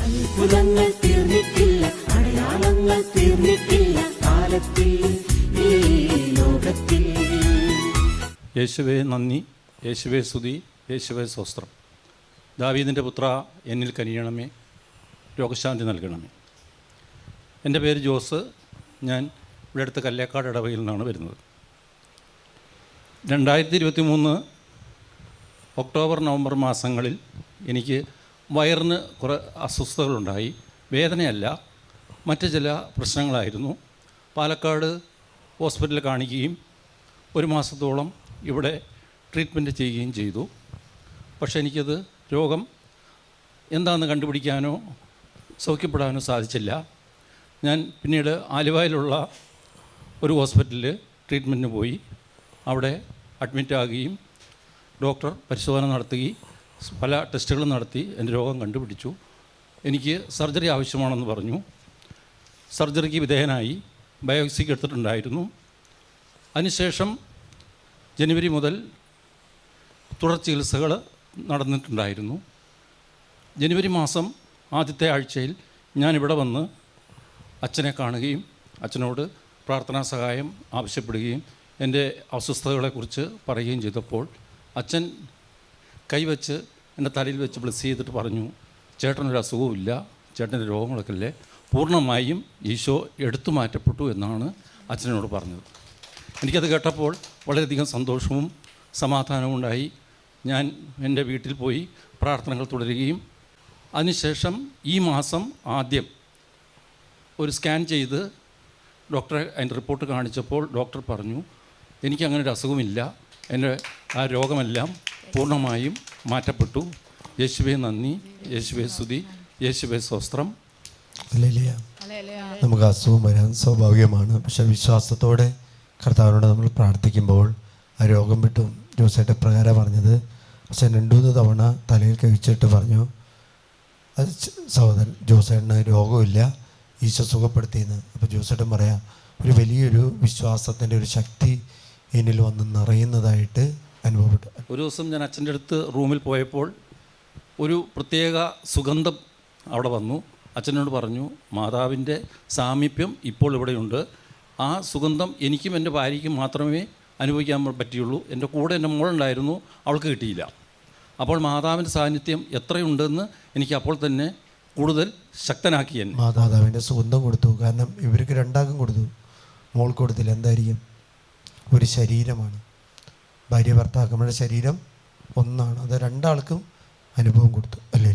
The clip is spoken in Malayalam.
അത്ഭുതങ്ങൾ തീർന്നിട്ടില്ല, അടയാളങ്ങൾ തീർന്നിട്ടില്ല കാലത്തിൽ ഈ ലോകത്തിൽ. യേശുവേ നന്ദി, യേശുവേ സ്തുതി, യേശുവേ സ്തോത്രം. ദാവീദിൻ്റെ പുത്ര, എന്നിൽ കനിയണമേ, രോഗശാന്തി നൽകണമേ. എൻ്റെ പേര് ജോസ്. ഞാൻ ഇവിടെ അടുത്ത് കല്ലേക്കാട് ഇടവയിൽ നിന്നാണ് വരുന്നത്. 2023 ഒക്ടോബർ നവംബർ മാസങ്ങളിൽ എനിക്ക് വയറിന് കുറേ അസ്വസ്ഥതകളുണ്ടായി. വേദനയല്ല, മറ്റ് ചില പ്രശ്നങ്ങളായിരുന്നു. പാലക്കാട് ഹോസ്പിറ്റലിൽ കാണിക്കുകയും 1 മാസത്തോളം ഇവിടെ ട്രീറ്റ്മെൻറ്റ് ചെയ്യുകയും ചെയ്തു. പക്ഷേ എനിക്കത് രോഗം എന്താണെന്ന് കണ്ടുപിടിക്കാനോ സൗഖ്യപ്പെടാനോ സാധിച്ചില്ല. ഞാൻ പിന്നീട് ആലുവയിലുള്ള ഒരു ഹോസ്പിറ്റലിൽ ട്രീറ്റ്മെൻറ്റിന് പോയി. അവിടെ അഡ്മിറ്റാകുകയും ഡോക്ടർ പരിശോധന നടത്തുകയും പല ടെസ്റ്റുകളും നടത്തി എൻ്റെ രോഗം കണ്ടുപിടിച്ചു. എനിക്ക് സർജറി ആവശ്യമാണെന്ന് പറഞ്ഞു. സർജറിക്ക് വിധേയനായി. ബയോപ്സിക്ക് എടുത്തിട്ടുണ്ടായിരുന്നു. അതിനുശേഷം ജനുവരി മുതൽ തുടർ ചികിത്സകൾ നടന്നിട്ടുണ്ടായിരുന്നു. ജനുവരി മാസം ആദ്യത്തെ ആഴ്ചയിൽ ഞാനിവിടെ വന്ന് അച്ഛനെ കാണുകയും അച്ഛനോട് പ്രാർത്ഥനാ സഹായം ആവശ്യപ്പെടുകയും എൻ്റെ അസ്വസ്ഥതകളെക്കുറിച്ച് പറയുകയും ചെയ്തപ്പോൾ അച്ഛൻ കൈവച്ച് എൻ്റെ തലയിൽ വെച്ച് ബ്ലെസ് ചെയ്തിട്ട് പറഞ്ഞു, ചേട്ടനൊരു അസുഖവുമില്ല, ചേട്ടൻ്റെ രോഗങ്ങളൊക്കെ അല്ലേ പൂർണ്ണമായും ഈശോ എടുത്തു മാറ്റപ്പെട്ടു എന്നാണ് അച്ഛനോട് പറഞ്ഞത്. എനിക്കത് കേട്ടപ്പോൾ വളരെയധികം സന്തോഷവും സമാധാനവും ഉണ്ടായി. ഞാൻ എൻ്റെ വീട്ടിൽ പോയി പ്രാർത്ഥനകൾ തുടരുകയും അതിനുശേഷം ഈ മാസം ആദ്യം ഒരു സ്കാൻ ചെയ്ത് ഡോക്ടറെ അതിൻ്റെ റിപ്പോർട്ട് കാണിച്ചപ്പോൾ ഡോക്ടർ പറഞ്ഞു, എനിക്കങ്ങനെ ഒരു അസുഖമില്ല, എൻ്റെ ആ രോഗമെല്ലാം പൂർണ്ണമായും മാറ്റപ്പെട്ടു. യേശുവേ നന്ദി, യേശുവേ സ്തുതി, യേശുവേ സ്തോത്രം. നമുക്ക് അസുഖം വരാൻ സ്വാഭാവികമാണ്. പക്ഷേ വിശ്വാസത്തോടെ കർത്താവിനോട് നമ്മൾ പ്രാർത്ഥിക്കുമ്പോൾ ആ രോഗം വിട്ടും. ജോസേട്ടൻ പ്രകാരം പറഞ്ഞത് പക്ഷേ 2-3 തവണ തലയിൽ കഴിച്ചിട്ട് പറഞ്ഞു, അത് സഹോദരൻ ജോസേട്ടന് രോഗമില്ല, ഈശോ സുഖപ്പെടുത്തിയെന്ന്. അപ്പോൾ ജോസേട്ടൻ പറയാം, ഒരു വലിയൊരു വിശ്വാസത്തിൻ്റെ ഒരു ശക്തി എന്നിൽ വന്ന് നിറയുന്നതായിട്ട് അനുഭവപ്പെട്ടു. ഒരു ദിവസം ഞാൻ അച്ഛൻ്റെ അടുത്ത് റൂമിൽ പോയപ്പോൾ ഒരു പ്രത്യേക സുഗന്ധം അവിടെ വന്നു. അച്ഛനോട് പറഞ്ഞു, മാതാവിൻ്റെ സാമീപ്യം ഇപ്പോൾ ഇവിടെയുണ്ട്. ആ സുഗന്ധം എനിക്കും എൻ്റെ ഭാര്യയ്ക്കും മാത്രമേ അനുഭവിക്കാൻ പറ്റിയുള്ളൂ. എൻ്റെ കൂടെ എൻ്റെ മോളുണ്ടായിരുന്നു, അവൾക്ക് കിട്ടിയില്ല. അപ്പോൾ മാതാവിൻ്റെ സാന്നിധ്യം എത്രയുണ്ടെന്ന് എനിക്ക് അപ്പോൾ തന്നെ കൂടുതൽ ശക്തനാക്കി. എന്നെ മാതാവിൻ്റെ സുഗന്ധം കൊടുത്തു. കാരണം ഇവർക്ക് 2 കൊടുത്തു, മോൾ കൊടുത്തില്ല. എന്തായിരിക്കും? ഒരു ശരീരമാണ്, ഭാര്യ ഭർത്താക്കന്മാരുടെ ശരീരം ഒന്നാണ്. അത് 2 അനുഭവം കൊടുത്തു. അല്ലേ?